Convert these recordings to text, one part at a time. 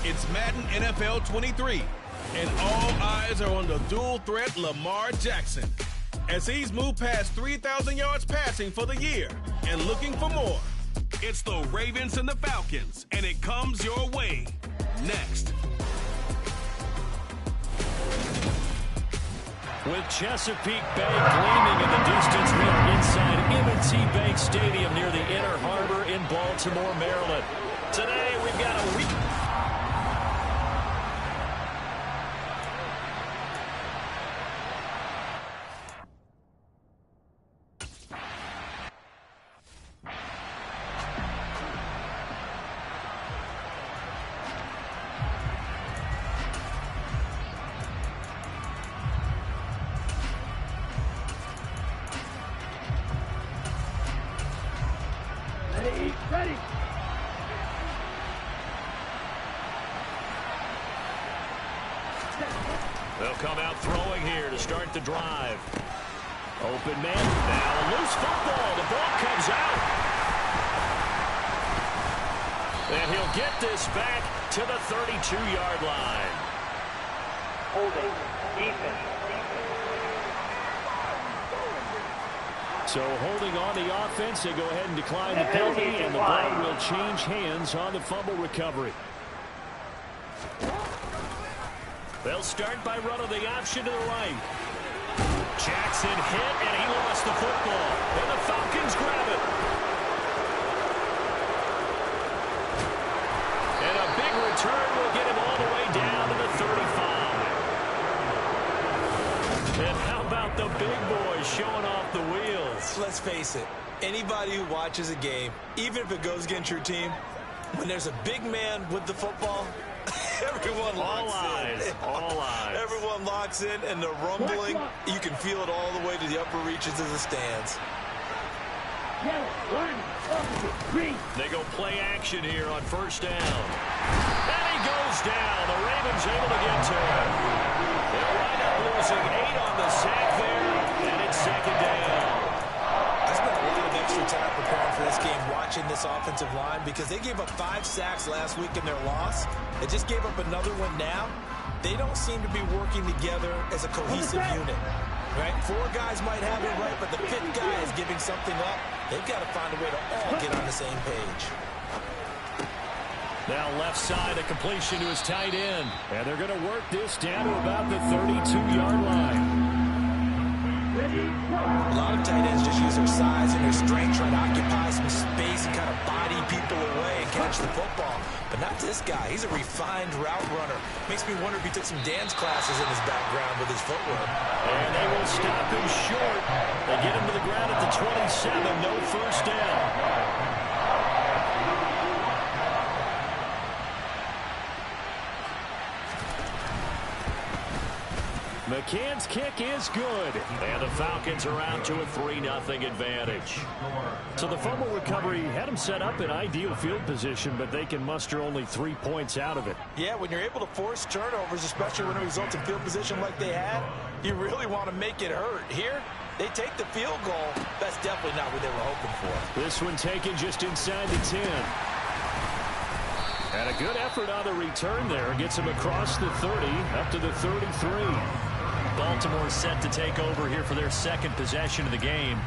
It's Madden NFL 23, and all eyes are on the dual threat Lamar Jackson, as he's moved past 3,000 yards passing for the year and looking for more. It's the Ravens and the Falcons, and it comes your way next. With Chesapeake Bay gleaming in the distance, we are inside M&T Bank Stadium near the Inner Harbor in Baltimore, Maryland. Today, we've got a week. Ready. They'll come out throwing here to start the drive. Open man. Now a loose football. The ball comes out. And he'll get this back to the 32-yard line. Holding. Defense. So holding on the offense, they go ahead and decline the penalty, and the ball will change hands on the fumble recovery. They'll start by running the option to the right. Jackson hit, and he lost the football. And the Falcons grab it. And a big return will get him all the way down to the 35. And how about the big boys showing off the wheels? Let's face it, anybody who watches a game, even if it goes against your team, when there's a big man with the football, everyone locks in. All eyes. Everyone locks in, and the rumbling, you can feel it all the way to the upper reaches of the stands. They go play action here on first down. And he goes down. The Ravens able to get to him. They'll wind up losing 8 on the sack there, and it's second down. I spent a lot of extra time preparing for this game, watching this offensive line, because they gave up 5 sacks last week in their loss. They just gave up another one now. They don't seem to be working together as a cohesive unit. Right? 4 guys might have it right, but the 5th guy is giving something up. They've got to find a way to all get on the same page. Now left side, a completion to his tight end. And they're going to work this down to about the 32-yard line. A lot of tight ends just use their size and their strength, trying to occupy some space and kind of body people away and catch the football. But not this guy. He's a refined route runner. Makes me wonder if he took some dance classes in his background with his footwork. And they will stop him short. They get him to the ground at the 27. No first down. McCann's kick is good. And the Falcons are out to a 3-0 advantage. So the fumble recovery had them set up in ideal field position, but they can muster only 3 points out of it. Yeah, when you're able to force turnovers, especially when it results in field position like they had, you really want to make it hurt. Here, they take the field goal. That's definitely not what they were hoping for. This one taken just inside the 10. And a good effort on the return there. Gets him across the 30, up to the 33. Baltimore set to take over here for their second possession of the game.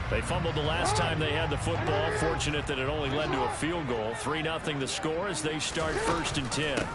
They fumbled the last time they had the football. Fortunate that it only led to a field goal. 3-0 the score as they start 1st and 10.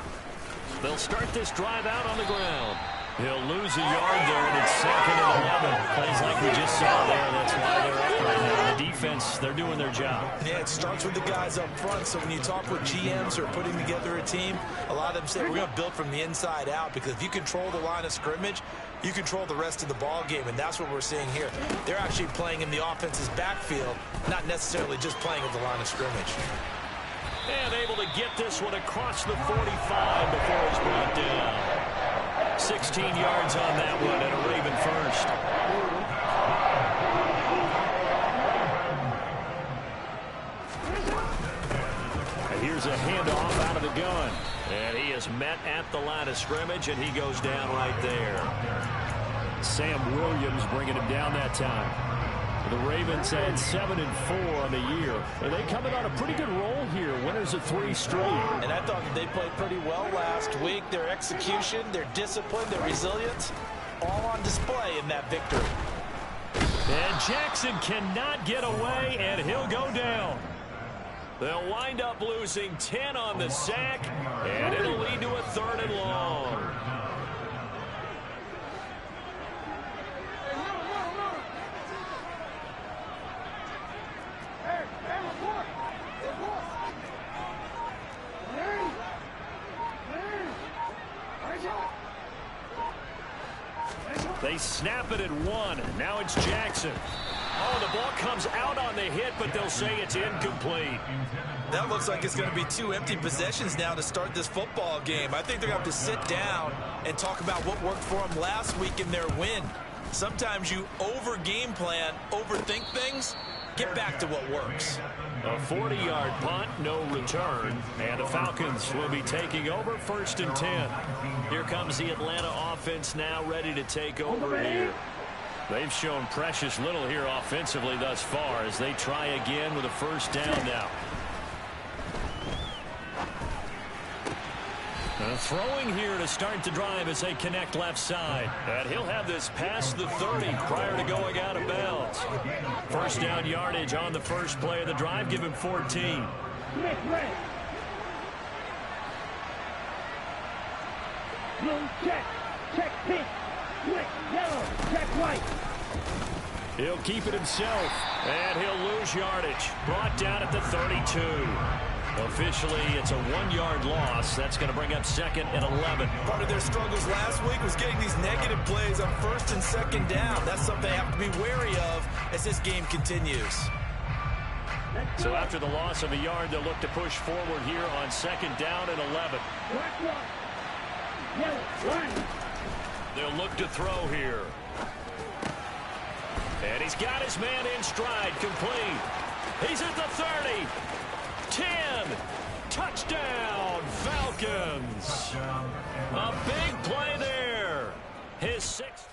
They'll start this drive out on the ground. He'll lose a yard there, and it's 2nd and 11. Plays like we just saw there. That's why they're up right now. The defense, they're doing their job. Yeah, it starts with the guys up front. So when you talk with GMs who are putting together a team, a lot of them say we're going to build from the inside out, because if you control the line of scrimmage, you control the rest of the ball game, and that's what we're seeing here. They're actually playing in the offense's backfield, not necessarily just playing at the line of scrimmage. And able to get this one across the 45 before it's brought down. 16 yards on that one, and a Raven first. And here's a handoff out of the gun. And he is met at the line of scrimmage, and he goes down right there. Sam Williams bringing him down that time. The Ravens had 7-4 on the year. And they coming on a pretty good roll here. Winners of 3 straight. And I thought that they played pretty well last week. Their execution, their discipline, their resilience, all on display in that victory. And Jackson cannot get away, and he'll go down. They'll wind up losing 10 on the sack, and it'll lead to a 3rd and long. They snap it at 1. Now it's Jackson. Oh, the ball comes out on the hit, but they'll say it's incomplete. That looks like it's going to be 2 empty possessions now to start this football game. I think they're going to have to sit down and talk about what worked for them last week in their win. Sometimes you over-game plan, overthink things. Get back to what works. A 40-yard punt, no return. And the Falcons will be taking over 1st and 10. Here comes the Atlanta offense now ready to take over here. They've shown precious little here offensively thus far as they try again with a 1st down now. Throwing here to start the drive as they connect left side. And he'll have this past the 30 prior to going out of bounds. 1st down yardage on the first play of the drive. Give him 14. Blue check. Check pink. Quick yellow. Check white. He'll keep it himself. And he'll lose yardage. Brought down at the 32. Officially, it's a 1-yard loss. That's going to bring up 2nd and 11. Part of their struggles last week was getting these negative plays on 1st and 2nd down. That's something they have to be wary of as this game continues. So after the loss of a yard, they'll look to push forward here on 2nd down and 11. They'll look to throw here. And he's got his man in stride, complete. He's at the 30. 10. Touchdown, Falcons. A big play there. His 6th.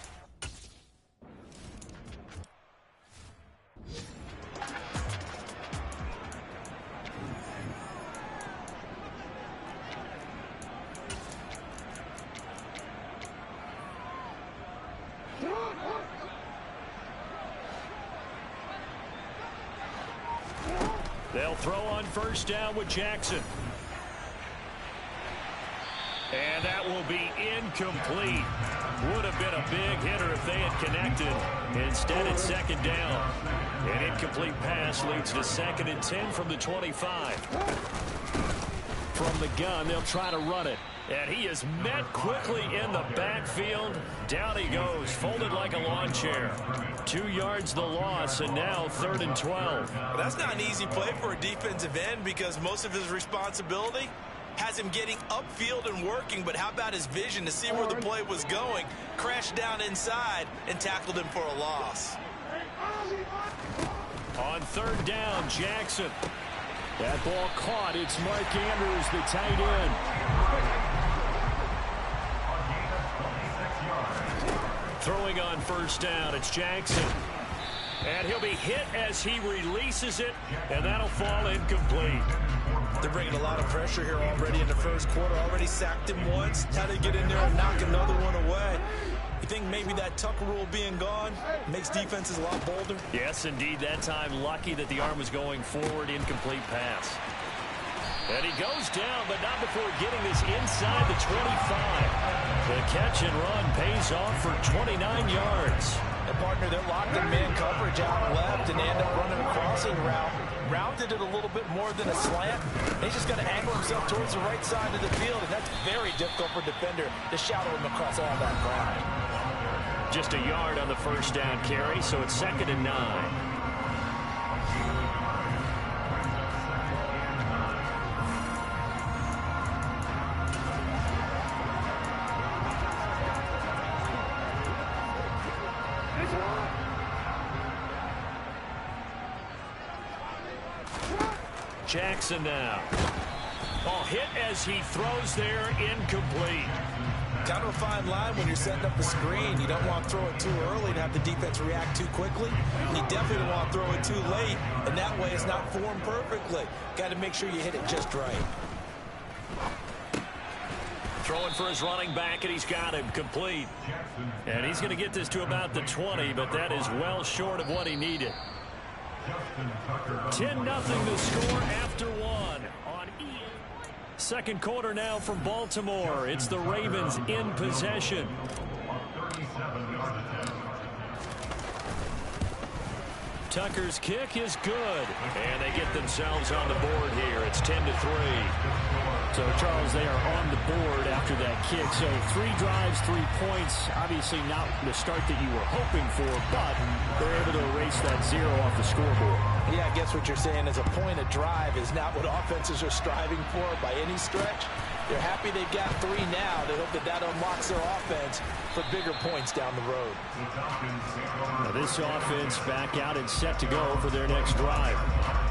They'll throw on 1st down with Jackson. And that will be incomplete. Would have been a big hitter if they had connected. Instead, it's 2nd down. An incomplete pass leads to 2nd and 10 from the 25. From the gun, they'll try to run it. And he is met quickly in the backfield. Down he goes, folded like a lawn chair. 2 yards the loss, and now 3rd and 12. Well, that's not an easy play for a defensive end because most of his responsibility has him getting upfield and working, but how about his vision to see where the play was going, crashed down inside, and tackled him for a loss. On 3rd down, Jackson. That ball caught. It's Mark Andrews, the tight end. Throwing on 1st down, it's Jackson. And he'll be hit as he releases it, and that'll fall incomplete. They're bringing a lot of pressure here already in the 1st quarter. Already sacked him once. How to get in there and knock another one away. You think maybe that Tucker rule being gone makes defenses a lot bolder? Yes, indeed. That time, lucky that the arm was going forward. Incomplete pass. And he goes down, but not before getting this inside the 25. The catch and run pays off for 29 yards. And partner, they're locked in man coverage out left, and they end up running a crossing route. Rounded it a little bit more than a slant. He's just going to angle himself towards the right side of the field, and that's very difficult for a defender to shadow him across all that ground. Just a yard on the 1st down carry, so it's 2nd and 9. Jackson now. Oh, hit as he throws there, incomplete. Kind of a fine line when you're setting up a screen. You don't want to throw it too early and have the defense react too quickly. You definitely don't want to throw it too late, and that way it's not formed perfectly. Got to make sure you hit it just right. Throwing for his running back, and he's got him complete. And he's going to get this to about the 20, but that is well short of what he needed. 10-0 the score after one on EA. Second quarter now from Baltimore. It's the Ravens in possession. Tucker's kick is good, and they get themselves on the board here. It's 10-3. So, Charles, they are on the board after that kick. So, 3 drives, 3 points. Obviously not the start that you were hoping for, but they're able to erase that 0 off the scoreboard. Yeah, I guess what you're saying is a point a drive is not what offenses are striving for by any stretch. They're happy they've got 3 now. They hope that that unlocks their offense for bigger points down the road. Now this offense back out and set to go for their next drive.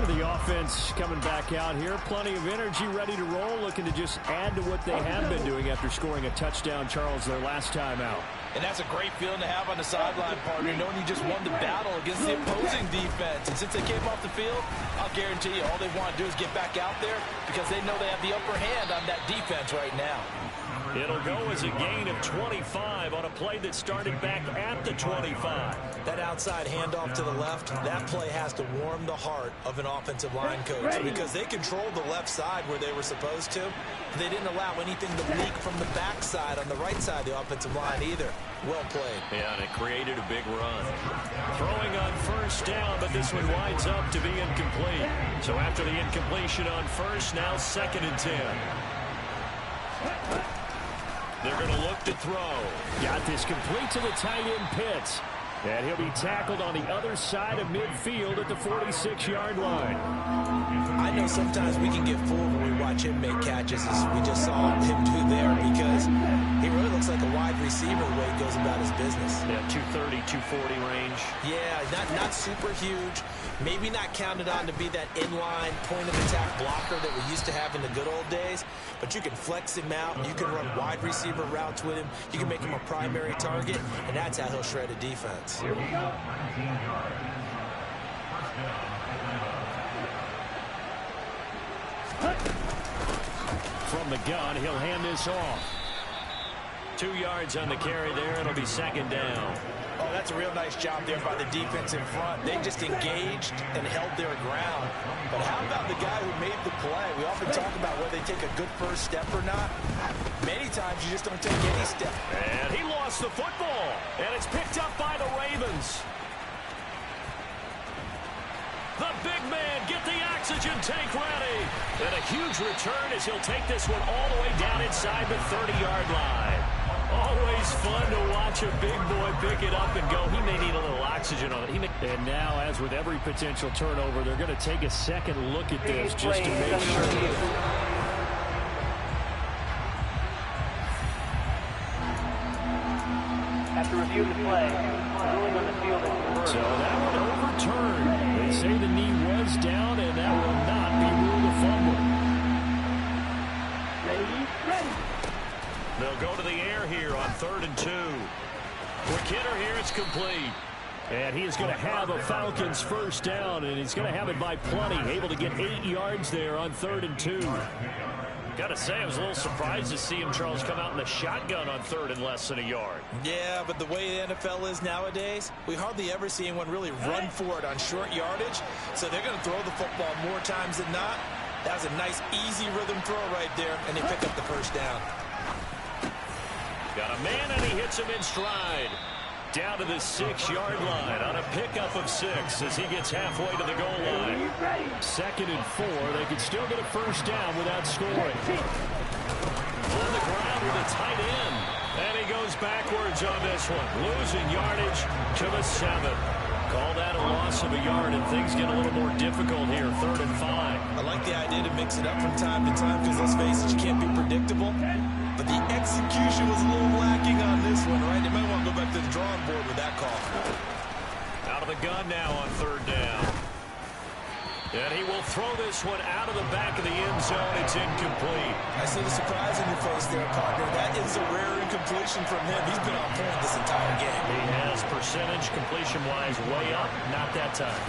The offense coming back out here. Plenty of energy, ready to roll, looking to just add to what they have been doing after scoring a touchdown, Charles, their last time out. And that's a great feeling to have on the sideline, partner, knowing you just won the battle against the opposing defense. And since they came off the field, I'll guarantee you all they want to do is get back out there because they know they have the upper hand on that defense right now. It'll go as a gain of 25 on a play that started back at the 25. That outside handoff to the left, that play has to warm the heart of an offensive line coach because they controlled the left side where they were supposed to. They didn't allow anything to leak from the backside on the right side of the offensive line either. Well played. Yeah, and it created a big run. Throwing on first down, but this one winds up to be incomplete. So after the incompletion on first, now 2nd and 10. They're going to look to throw. Got this complete to the tight end Pitts. And he'll be tackled on the other side of midfield at the 46-yard line. I know sometimes we can get fooled when we watch him make catches, as we just saw him do there, because he really looks like a wide receiver the way he goes about his business. Yeah, 230, 240 range. Yeah, not super huge. Maybe not counted on to be that inline point-of-attack blocker that we used to have in the good old days, but you can flex him out. You can run wide receiver routes with him. You can make him a primary target, and that's how he'll shred a defense. Here we go. From the gun, he'll hand this off. 2 yards on the carry there. It'll be 2nd down. Oh, that's a real nice job there by the defense in front. They just engaged and held their ground. But how about the guy who made the play? We often talk about whether they take a good first step or not. Many times you just don't take any step. And he lost the football. And it's picked up by the Ravens. The big man, get the oxygen tank ready. And a huge return as he'll take this one all the way down inside the 30-yard line. Always fun to watch a big boy pick it up and go. He may need a little oxygen on it. And now, as with every potential turnover, they're going to take a second look at this just to make sure. After reviewing the play, ruling on the field is reversed. So that one overturned. They say the knee was down, and that will not be ruled a fumble. Ready. They'll go to the air here on 3rd and 2. Quick hitter here, it's complete. And he is going to have a Falcons first down, and he's going to have it by plenty. Able to get 8 yards there on 3rd and 2. Got to say, I was a little surprised to see him, Charles, come out in the shotgun on 3rd and less than a yard. Yeah, but the way the NFL is nowadays, we hardly ever see anyone really run for it on short yardage. So they're going to throw the football more times than not. That was a nice, easy rhythm throw right there, and they pick up the first down. Got a man, and he hits him in stride. Down to the 6-yard line on a pickup of 6 as he gets halfway to the goal line. 2nd and 4. They could still get a first down without scoring. On the ground with a tight end. And he goes backwards on this one. Losing yardage to the 7. Call that a loss of a yard, and things get a little more difficult here. 3rd and 5. I like the idea to mix it up from time to time because, let's face it, you can't be predictable. But the execution was a little lacking on this one, right? They might want to go back to the drawing board with that call. Out of the gun now on 3rd down. And he will throw this one out of the back of the end zone. It's incomplete. I see the surprise in your face there, partner. That is a rare incompletion from him. He's been on point this entire game. He has percentage completion-wise way up. Not that time.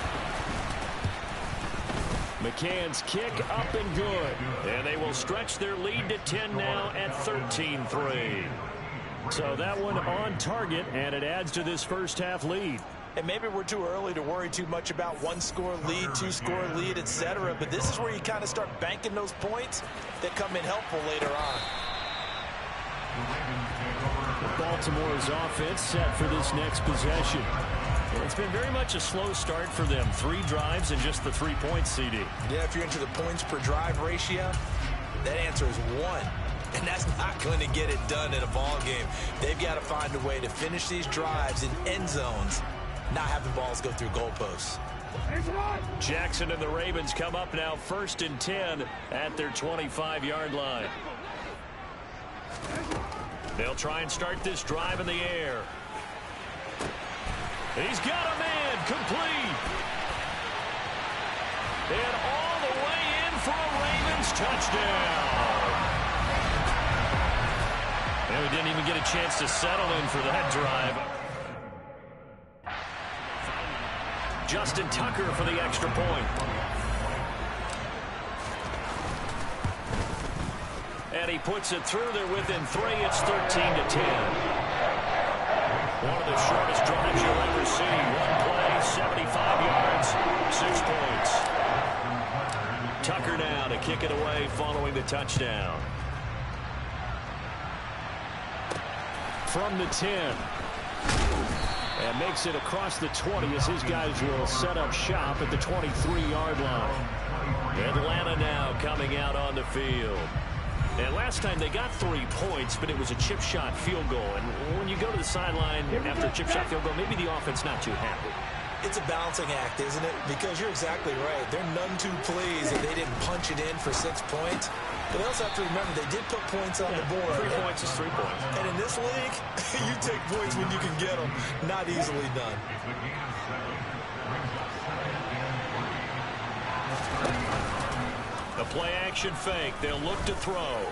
McCann's kick up and good. And they will stretch their lead to 10 now at 13-3. So that one on target, and it adds to this first half lead. And maybe we're too early to worry too much about one-score lead, two-score lead, etc. But this is where you kind of start banking those points that come in helpful later on. Baltimore's offense set for this next possession. It's been very much a slow start for them. 3 drives and just the 3 points, CD. Yeah, if you're into the points per drive ratio, that answer is 1. And that's not going to get it done in a ball game. They've got to find a way to finish these drives in end zones, not have the balls go through goalposts. Jackson and the Ravens come up now 1st and 10 at their 25-yard line. They'll try and start this drive in the air. He's got a man, complete. And all the way in for a Ravens touchdown. And we didn't even get a chance to settle in for that drive. Justin Tucker for the extra point. And he puts it through there within 3. It's 13-10. One of the shortest drives you'll ever see. 1 play, 75 yards, 6 points. Tucker now to kick it away following the touchdown. From the 10. And makes it across the 20 as his guys will set up shop at the 23-yard line. Atlanta now coming out on the field. And last time they got 3 points, but it was a chip shot field goal. And when you go to the sideline after a chip shot field goal, maybe the offense not too happy. It's a balancing act, isn't it? Because you're exactly right. They're none too pleased that they didn't punch it in for 6 points. But they also have to remember they did put points on the board. 3 points is 3 points. And in this league, you take points when you can get them. Not easily done. A play-action fake. They'll look to throw.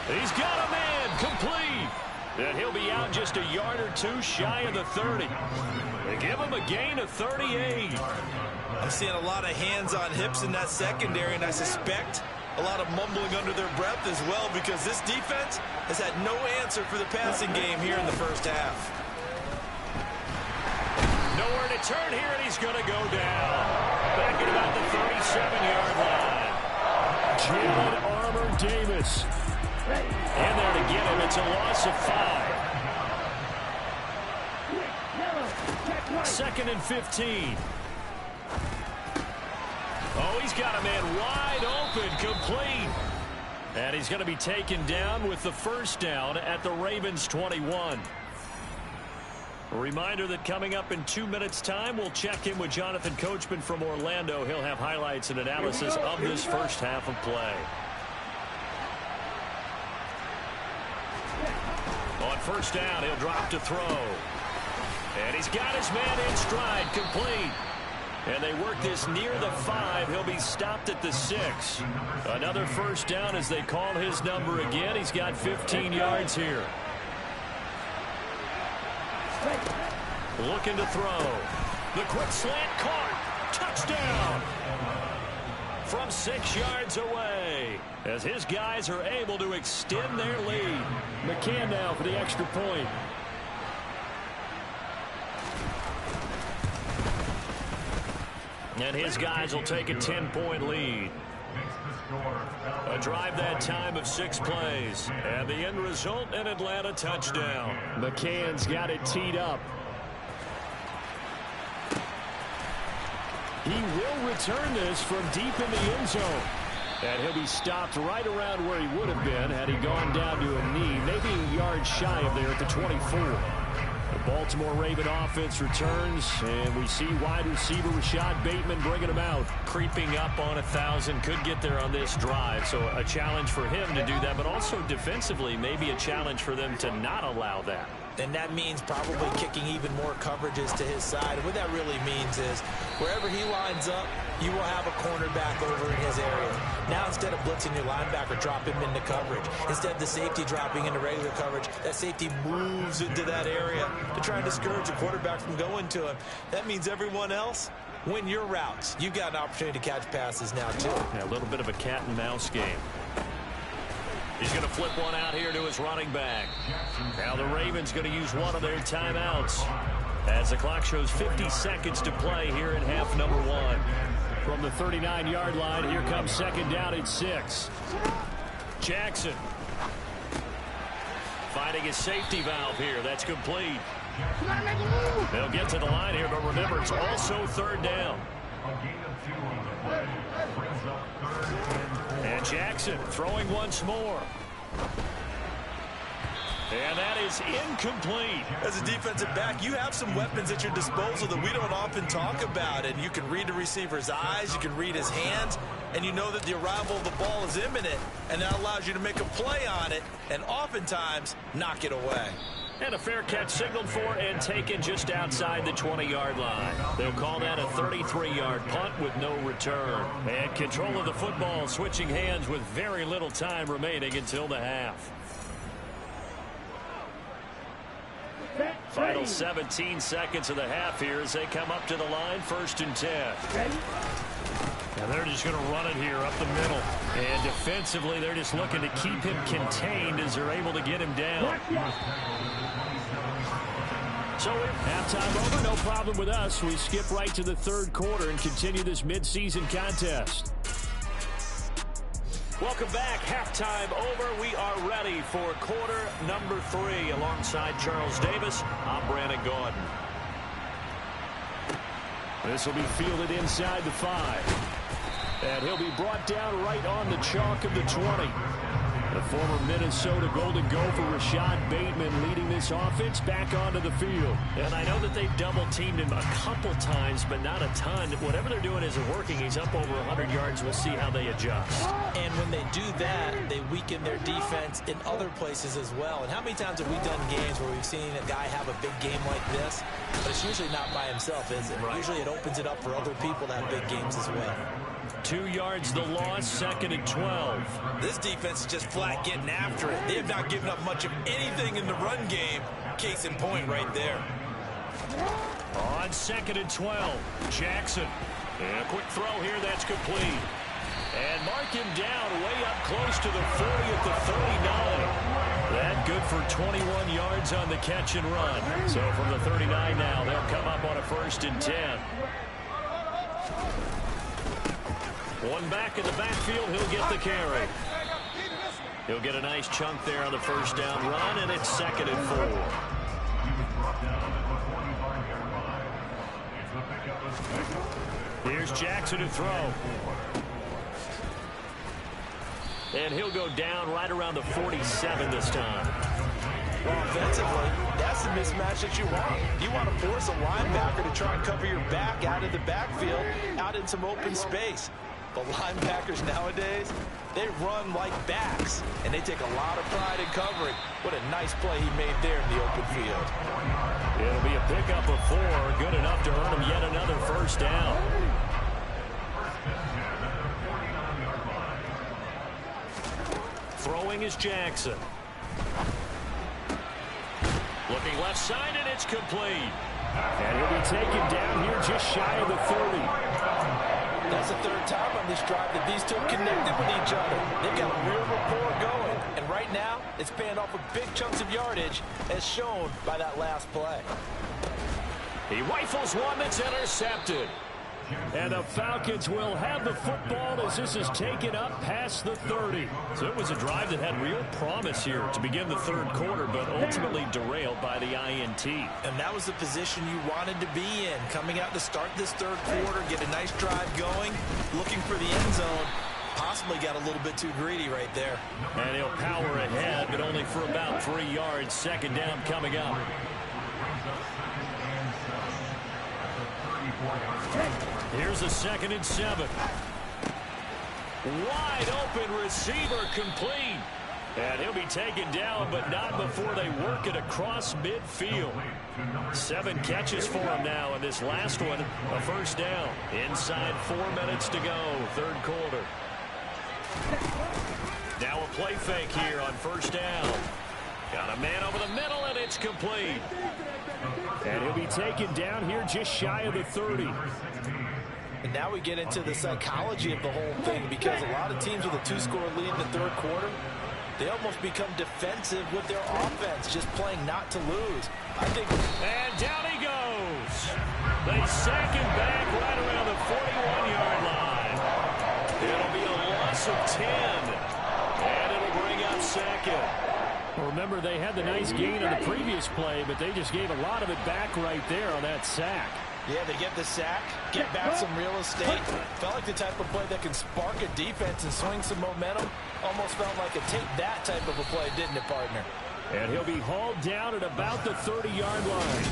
He's got a man, complete. And he'll be out just a yard or 2 shy of the 30. They give him a gain of 38. I'm seeing a lot of hands on hips in that secondary, and I suspect a lot of mumbling under their breath as well, because this defense has had no answer for the passing game here in the first half. Nowhere to turn here, and he's going to go down. Back at about the 37-yard line. Jalen Armour-Davis. In there to get him. It's a loss of 5. 2nd and 15. Oh, he's got a man wide open, complete. And he's going to be taken down with the first down at the Ravens 21. A reminder that coming up in 2 minutes' time, we'll check in with Jonathan Coachman from Orlando. He'll have highlights and analysis of this first half of play. On first down, he'll drop to throw. And he's got his man in stride, complete. And they work this near the 5. He'll be stopped at the 6. Another first down as they call his number again. He's got 15 yards here. Looking to throw. The quick slant caught. Touchdown. From 6 yards away. As his guys are able to extend their lead. McCann now for the extra point. And his guys will take a 10-point lead. A drive that time of 6 plays. And the end result, an Atlanta touchdown. McCann's got it teed up. He will return this from deep in the end zone. And he'll be stopped right around where he would have been had he gone down to a knee. Maybe a yard shy of there at the 24. The Baltimore Raven offense returns, and we see wide receiver Rashad Bateman bringing him out. Creeping up on 1,000, could get there on this drive. So a challenge for him to do that, but also defensively, maybe a challenge for them to not allow that. And that means probably kicking even more coverages to his side. And what that really means is wherever he lines up, you will have a cornerback over in his area. Now, instead of blitzing your linebacker, drop him into coverage. Instead of the safety dropping into regular coverage, that safety moves into that area to try and discourage the quarterback from going to him. That means everyone else, win your routes. You've got an opportunity to catch passes now, too. Yeah, a little bit of a cat and mouse game. He's going to flip one out here to his running back. Now the Ravens going to use one of their timeouts as the clock shows 50 seconds to play here in half number 1. From the 39-yard line, here comes second down and 6. Jackson finding his safety valve here. That's complete. They'll get to the line here, but remember, it's also third down. And Jackson throwing once more. And that is incomplete. As a defensive back, you have some weapons at your disposal that we don't often talk about. And you can read the receiver's eyes, you can read his hands, and you know that the arrival of the ball is imminent. And that allows you to make a play on it and oftentimes knock it away. And a fair catch signaled for and taken just outside the 20-yard line. They'll call that a 33-yard punt with no return. And control of the football switching hands with very little time remaining until the half. Final 17 seconds of the half here as they come up to the line, 1st and 10. And they're just going to run it here up the middle. And defensively, they're just looking to keep him contained as they're able to get him down. So halftime over, no problem with us. We skip right to the third quarter and continue this midseason contest. Welcome back. Halftime over. We are ready for quarter number 3. Alongside Charles Davis, I'm Brandon Gordon. This will be fielded inside the 5. And he'll be brought down right on the chalk of the 20. The former Minnesota Golden Gopher Rashad Bateman leading this offense back onto the field. And I know that they've double-teamed him a couple times, but not a ton. Whatever they're doing isn't working. He's up over 100 yards. We'll see how they adjust. And when they do that, they weaken their defense in other places as well. And how many times have we done games where we've seen a guy have a big game like this? But it's usually not by himself, is it? Right. Usually it opens it up for other people to have big games as well. 2 yards the loss, 2nd and 12. This defense is just flat getting after it. They have not given up much of anything in the run game. Case in point right there. On 2nd and 12, Jackson. And a quick throw here, that's complete. And mark him down way up close to the 40 at the 39. That good for 21 yards on the catch and run. So from the 39 now, they'll come up on a 1st and 10. One back in the backfield, he'll get the carry. He'll get a nice chunk there on the 1st down run, and it's 2nd and 4. Here's Jackson to throw. And he'll go down right around the 47 this time. Well, offensively, that's the mismatch that you want. You want to force a linebacker to try and cover your back out of the backfield, out in some open space. But linebackers nowadays, they run like backs, and they take a lot of pride in covering. What a nice play he made there in the open field. It'll be a pickup of 4, good enough to earn him yet another 1st down. Throwing is Jackson. Looking left side, and it's complete. And he'll be taken down here just shy of the 30. That's the 3rd time on this drive that these two connected with each other. They've got a real rapport going. And right now, it's paying off with big chunks of yardage, as shown by that last play. He rifles one that's intercepted. And the Falcons will have the football as this is taken up past the 30. So it was a drive that had real promise here to begin the 3rd quarter, but ultimately derailed by the INT. And that was the position you wanted to be in. Coming out to start this 3rd quarter, get a nice drive going, looking for the end zone. Possibly got a little bit too greedy right there. And he'll power ahead, but only for about 3 yards. 2nd down coming up. Here's a 2nd and 7. Wide open receiver complete. And he'll be taken down, but not before they work it across midfield. 7 catches for him now, and this last one, a first down. Inside 4 minutes to go, third quarter. Now a play fake here on first down. Got a man over the middle, and it's complete. And he'll be taken down here just shy of the 30. And now we get into the psychology of the whole thing, because a lot of teams with a 2-score lead in the third quarter, they almost become defensive with their offense, just playing not to lose. I think. And down he goes. They sack him back right around the 41-yard line. It'll be a loss of 10. And it'll bring up second. Well, remember, they had the nice gain on the previous play, but they just gave a lot of it back right there on that sack. Yeah, they get the sack, get back some real estate. Felt like the type of play that can spark a defense and swing some momentum. Almost felt like a take that type of a play, didn't it, partner? And he'll be hauled down at about the 30-yard line.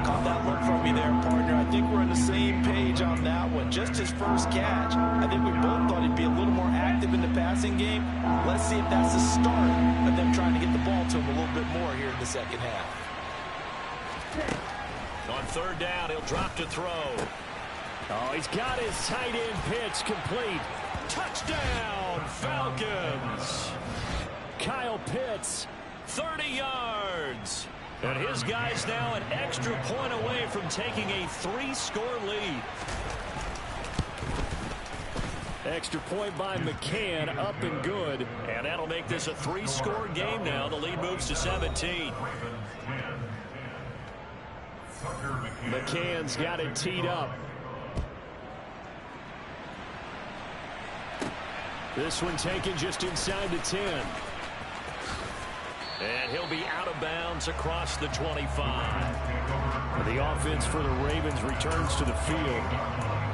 Caught that look from me there, partner. I think we're on the same page on that one. Just his first catch. I think we both thought he'd be a little more active in the passing game. Let's see if that's the start of them trying to get the ball to him a little bit more here in the second half. On third down, he'll drop to throw. Oh, he's got his tight end pitch complete. Touchdown, Falcons. Kyle Pitts, 30 yards. And his guy's now an extra point away from taking a 3-score lead. Extra point by McCann, up and good. And that'll make this a 3-score game now. The lead moves to 17. McCann's got it teed up. This one taken just inside the 10. And he'll be out of bounds across the 25. The offense for the Ravens returns to the field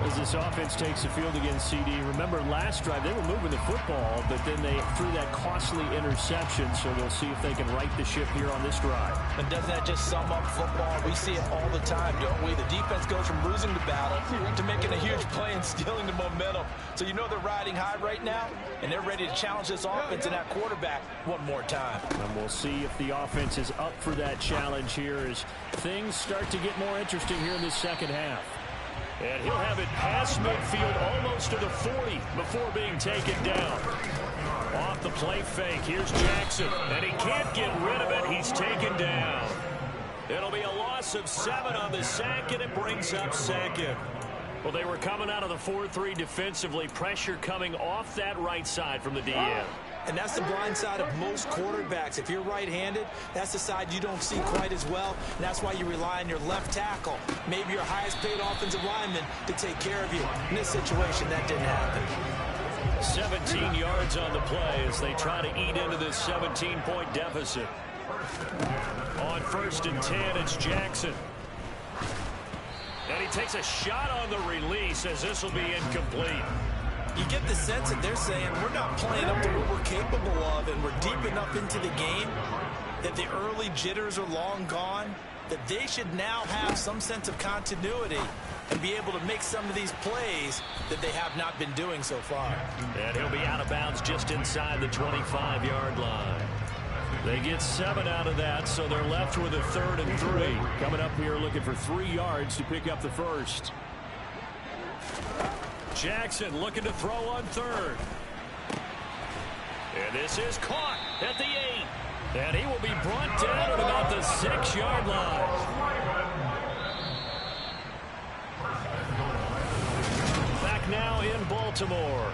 as this offense takes the field against CD. Remember, last drive, they were moving the football, but then they threw that costly interception, so we'll see if they can right the ship here on this drive. And doesn't that just sum up football? We see it all the time, don't we? The defense goes from losing the battle to making a huge play and stealing the momentum. So you know they're riding high right now, and they're ready to challenge this offense and that quarterback one more time. And we'll see if the offense is up for that challenge here as things start to get more interesting here in this second half. And he'll have it past midfield almost to the 40 before being taken down. Off the play fake, here's Jackson. And he can't get rid of it. He's taken down. It'll be a loss of 7 on the sack, and it brings up second. Well, they were coming out of the 4-3 defensively. Pressure coming off that right side from the DN. And that's the blind side of most quarterbacks. If you're right-handed, that's the side you don't see quite as well. And that's why you rely on your left tackle, maybe your highest-paid offensive lineman, to take care of you. In this situation, that didn't happen. 17 yards on the play as they try to eat into this 17-point deficit. On 1st and 10, it's Jackson. And he takes a shot on the release as this will be incomplete. You get the sense that they're saying we're not playing up to what we're capable of, and we're deep enough into the game that the early jitters are long gone, that they should now have some sense of continuity and be able to make some of these plays that they have not been doing so far. And he'll be out of bounds just inside the 25-yard line. They get 7 out of that, so they're left with a 3rd and 3. Coming up here looking for 3 yards to pick up the first. Jackson looking to throw on 3rd. And this is caught at the 8. And he will be brought down at about the 6-yard line. Back now in Baltimore.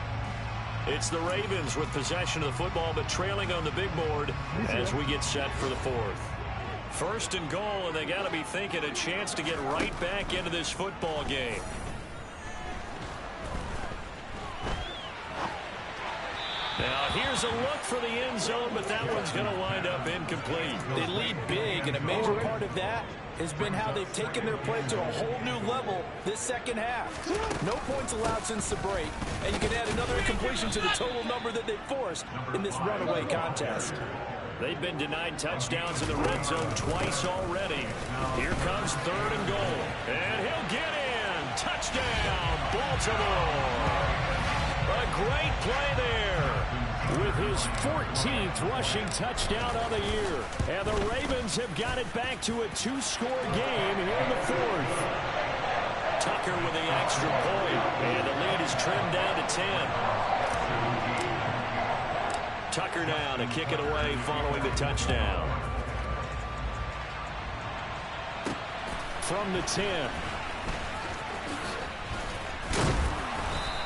It's the Ravens with possession of the football, but trailing on the big board as we get set for the 4th. 1st and goal, and they got to be thinking a chance to get right back into this football game. Now, here's a look for the end zone, but that one's going to wind up incomplete. They lead big, and a major part of that has been how they've taken their play to a whole new level this second half. No points allowed since the break, and you can add another incompletion to the total number that they forced in this runaway contest. They've been denied touchdowns in the red zone twice already. Here comes 3rd and goal, and he'll get in. Touchdown, Baltimore. A great play there. with his 14th rushing touchdown of the year. And the Ravens have got it back to a 2-score game here in the fourth. Tucker with the extra point, and the lead is trimmed down to 10. Tucker now to kick it away following the touchdown. From the 10.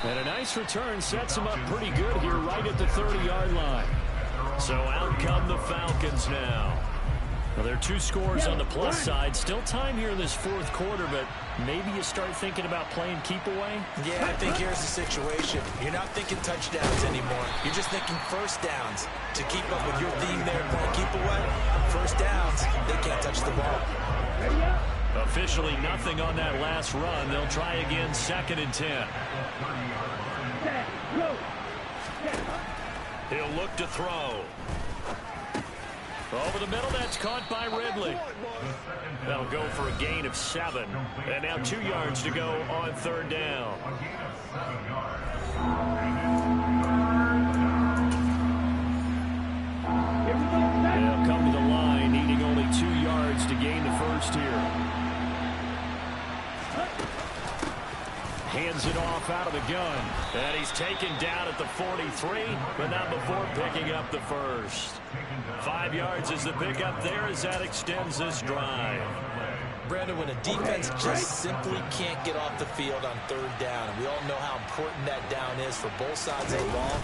And a nice return sets him up pretty good here right at the 30-yard line. So out come the Falcons now. Well, there are 2 scores on the plus side. Still time here in this fourth quarter, but maybe you start thinking about playing keep away? Yeah, I think here's the situation. You're not thinking touchdowns anymore. You're just thinking first downs. To keep up with your theme there, playing keep away, first downs, they can't touch the ball. Officially nothing on that last run. They'll try again, 2nd and 10. He'll look to throw. Over the middle, that's caught by Ridley. That'll go for a gain of 7. And now 2 yards to go on 3rd down. They'll come to the line, needing only 2 yards to gain the first here. Hands it off out of the gun. And he's taken down at the 43, but not before picking up the first. 5 yards is the pickup there as that extends this drive. Brandon, when a defense just simply can't get off the field on 3rd down, and we all know how important that down is for both sides of the ball,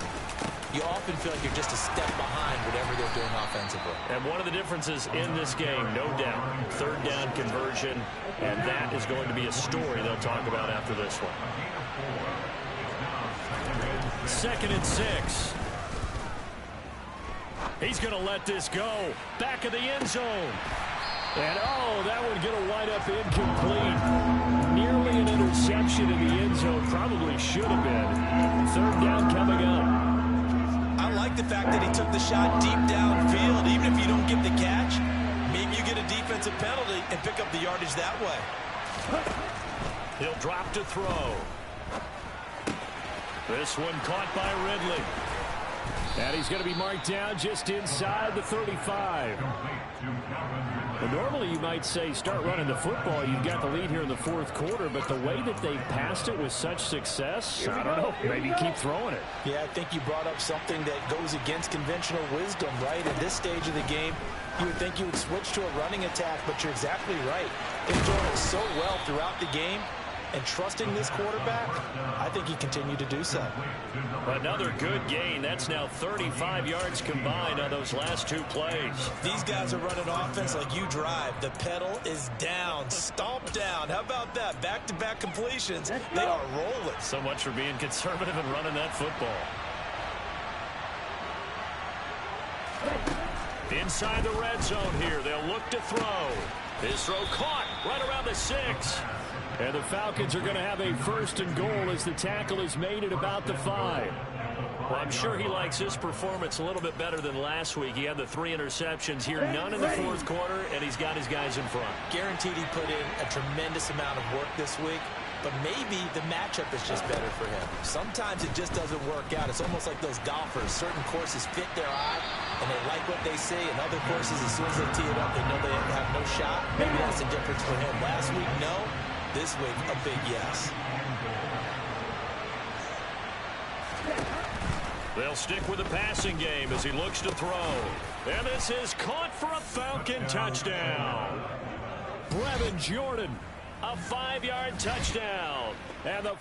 you often feel like you're just a step behind whatever they're doing offensively. And one of the differences in this game, no doubt, 3rd down conversion, and that is going to be a story they'll talk about after this one. 2nd and 6. He's going to let this go. Back of the end zone. And, oh, that one going to wind up incomplete. Nearly an interception in the end zone. Probably should have been. 3rd down coming up. I like the fact that he took the shot deep downfield. Even if you don't get the catch, maybe you get a defensive penalty and pick up the yardage that way. He'll drop to throw. This one caught by Ridley. And he's going to be marked down just inside the 35. Well, normally you might say start running the football. You've got the lead here in the fourth quarter, but the way that they passed it with such success, I don't know, maybe keep throwing it. Yeah, I think you brought up something that goes against conventional wisdom, right? At this stage of the game, you would think you would switch to a running attack, but you're exactly right. They've done it so well throughout the game. And trusting this quarterback, I think he continued to do so. Another good gain. That's now 35 yards combined on those last 2 plays. These guys are running offense like you drive. The pedal is down, stomp down. How about that? Back-to-back completions. They are rolling. So much for being conservative and running that football. Inside the red zone here. They'll look to throw. His throw caught right around the 6. And the Falcons are going to have a 1st and goal as the tackle is made at about the 5. Well, I'm sure he likes his performance a little bit better than last week. He had the 3 interceptions here, none in the fourth quarter, and he's got his guys in front. Guaranteed he put in a tremendous amount of work this week, but maybe the matchup is just better for him. Sometimes it just doesn't work out. It's almost like those golfers. Certain courses fit their eye, and they like what they see, and other courses, as soon as they tee it up, they know they have no shot. Maybe that's the difference for him. Last week, no. This week, a big yes. They'll stick with the passing game as he looks to throw. And this is caught for a Falcon touchdown. Brevin Jordan, a 5-yard touchdown. And the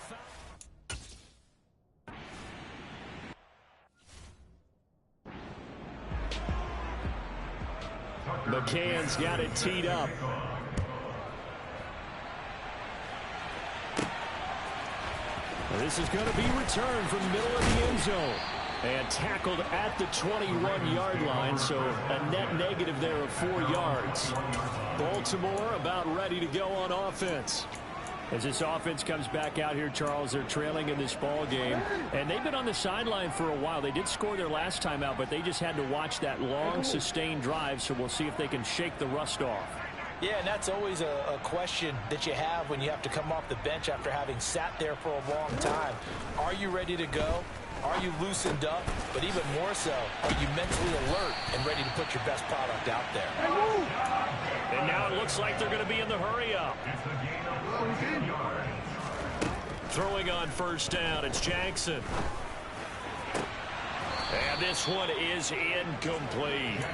McCann's got it teed up. This is going to be returned from the middle of the end zone. And tackled at the 21-yard line, so a net negative there of 4 yards. Baltimore about ready to go on offense. As this offense comes back out here, Charles, they're trailing in this ball game. And they've been on the sideline for a while. They did score their last time out, but they just had to watch that long, sustained drive, so we'll see if they can shake the rust off. Yeah, and that's always a question that you have when you have to come off the bench after having sat there for a long time. Are you ready to go? Are you loosened up? But even more so, are you mentally alert and ready to put your best product out there? And now it looks like they're going to be in the hurry up. Throwing on first down, it's Jackson. And this one is incomplete.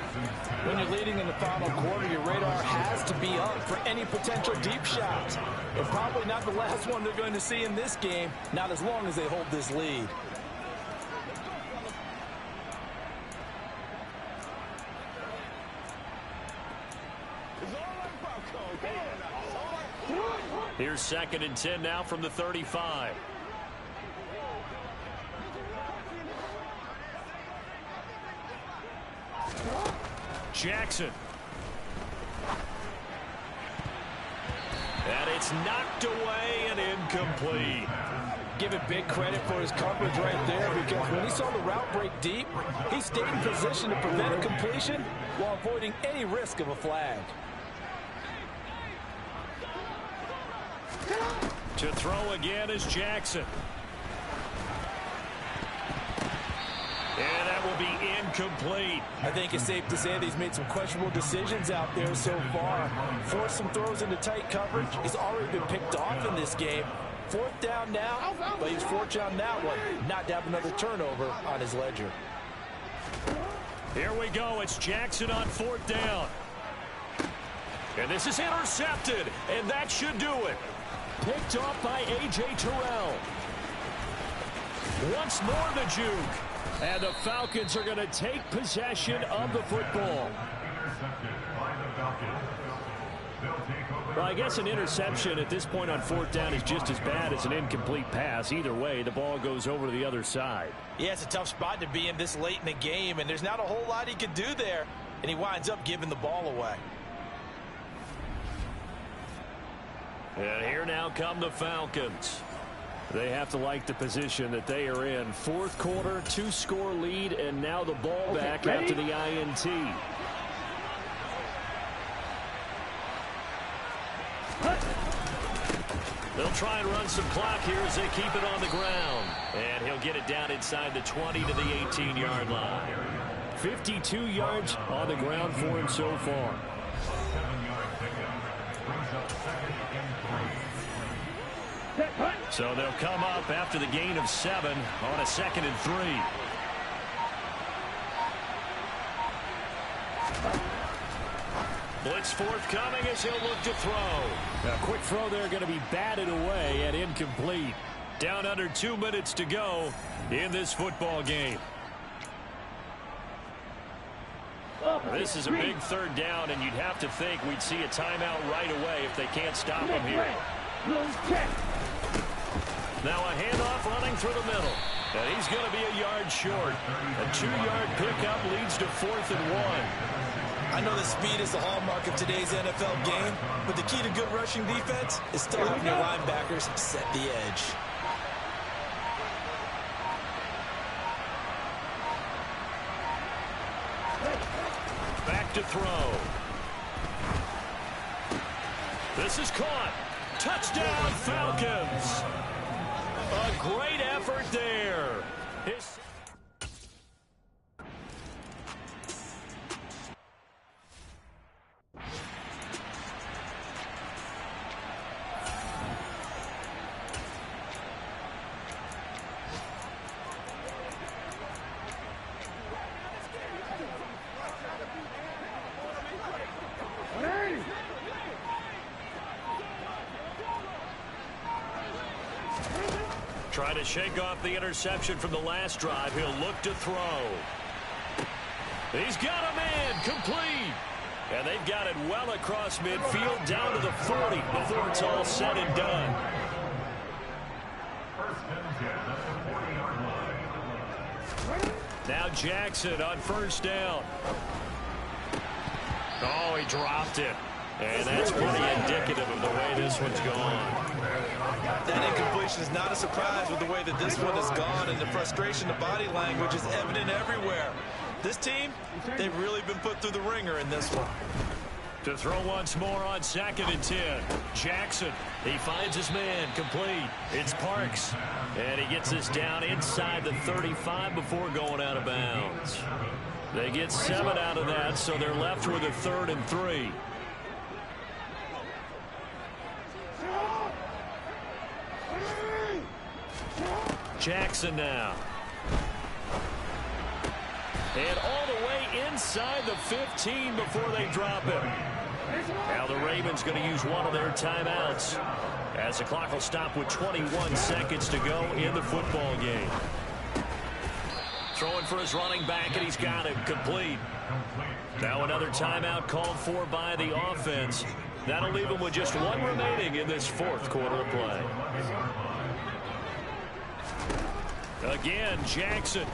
When you're leading in the final quarter, your radar has to be up for any potential deep shots. But probably not the last one they're going to see in this game, not as long as they hold this lead. Here's 2nd and 10 now from the 35. Jackson. And it's knocked away and incomplete. Give it big credit for his coverage right there, because when he saw the route break deep, he stayed in position to prevent a completion while avoiding any risk of a flag. To throw again is Jackson. And that will be incomplete. I think it's safe to say that he's made some questionable decisions out there so far. Forced some throws into tight coverage. He's already been picked off in this game. 4th down now, but he's fortunate on that one, not to have another turnover on his ledger. Here we go. It's Jackson on 4th down. And this is intercepted, and that should do it. Picked off by A.J. Terrell. Once more the juke. And the Falcons are going to take possession of the football. Well, I guess an interception at this point on 4th down is just as bad as an incomplete pass. Either way, the ball goes over to the other side. Yeah, it's a tough spot to be in this late in the game, and there's not a whole lot he could do there, and he winds up giving the ball away. And here now come the Falcons. They have to like the position that they are in. 4th quarter, 2-score lead, and now the ball back after the INT. They'll try and run some clock here as they keep it on the ground. And he'll get it down inside the 20 to the 18-yard line. 52 yards on the ground for him so far. So they'll come up after the gain of 7 on a 2nd and 3. Blitz forthcoming as he'll look to throw. A quick throw there going to be batted away and incomplete. Down under 2 minutes to go in this football game. This is a big 3rd down, and you'd have to think we'd see a timeout right away if they can't stop him here. Now a handoff running through the middle. And he's going to be a yard short. A 2-yard pickup leads to 4th and 1. I know that speed is the hallmark of today's NFL game, but the key to good rushing defense is still having your linebackers set the edge. Back to throw. This is caught. Touchdown, Falcons. A great effort there. Trying to shake off the interception from the last drive. He'll look to throw. He's got a man complete. And they've got it well across midfield down to the 40 before it's all said and done. Now Jackson on first down. Oh, he dropped it. And that's pretty indicative of the way this one's gone. That incompletion is not a surprise with the way that this one has gone, and the frustration, the body language is evident everywhere. This team, they've really been put through the ringer in this one. To throw once more on 2nd and 10. Jackson, he finds his man, complete. It's Parks, and he gets us down inside the 35 before going out of bounds. They get 7 out of that, so they're left with a 3rd and 3. Jackson now. And all the way inside the 15 before they drop him. Now the Ravens going to use one of their timeouts as the clock will stop with 21 seconds to go in the football game. Throwing for his running back, and he's got it complete. Now another timeout called for by the offense. That'll leave him with just 1 remaining in this 4th quarter of play. Again, Jackson.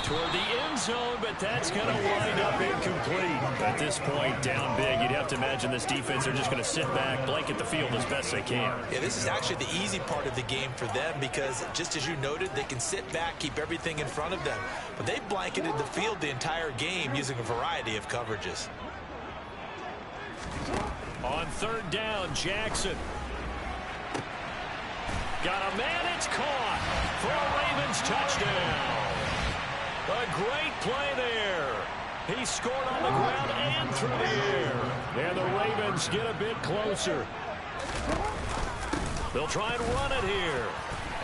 Toward the end zone, but that's going to wind up incomplete. At this point, down big, you'd have to imagine this defense are just going to sit back, blanket the field as best they can. Yeah, this is actually the easy part of the game for them because, just as you noted, they can sit back, keep everything in front of them. But they blanketed the field the entire game using a variety of coverages. On 3rd down, Jackson. Got a man, it's caught for a Ravens touchdown. A great play there. He scored on the ground and through the air. And the Ravens get a bit closer. They'll try and run it here.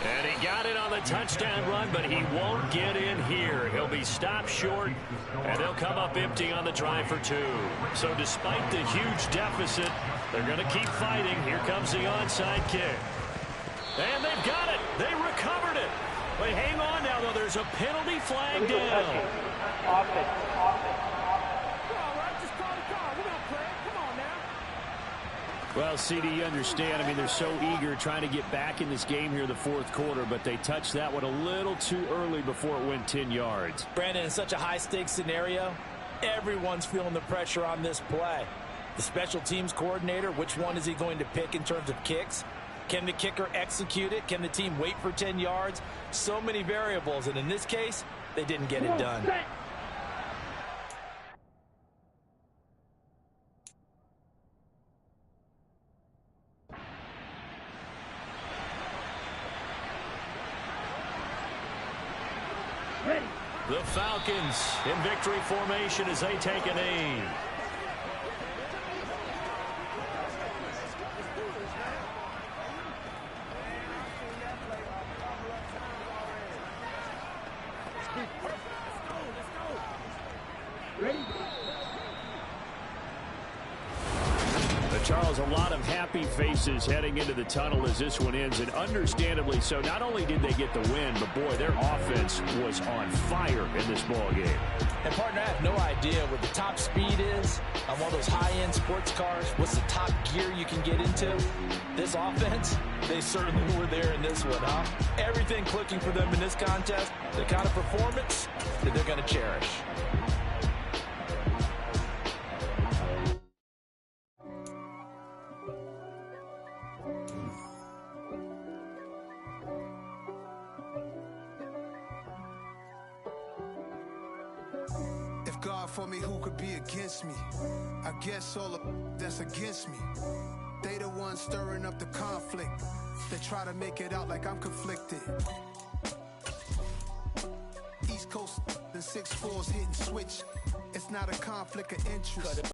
And he got it on the touchdown run, but he won't get in here. He'll be stopped short, and they'll come up empty on the drive for 2. So despite the huge deficit, they're going to keep fighting. Here comes the onside kick. And they've got it. They recovered it. Wait, hang on now, though. There's a penalty flag down. Well, CD, you understand. I mean, they're so eager trying to get back in this game here in the 4th quarter, but they touched that one a little too early before it went 10 yards. Brandon, in such a high-stakes scenario, everyone's feeling the pressure on this play. The special teams coordinator, which one is he going to pick in terms of kicks? Can the kicker execute it? Can the team wait for 10 yards? So many variables, and in this case, they didn't get it done. The Falcons in victory formation as they take an aim. Charles, a lot of happy faces heading into the tunnel as this one ends, and understandably so. Not only did they get the win, but boy, their offense was on fire in this ball game. And partner, I have no idea what the top speed is on one of those high-end sports cars. What's the top gear you can get into? This offense, they certainly were there in this one, huh? Everything clicking for them in this contest, the kind of performance that they're going to cherish. God for me, who could be against me? I guess all of that's against me. They the ones stirring up the conflict. They try to make it out like I'm conflicted. East Coast and 6'4's hitting switch. It's not a conflict of interest.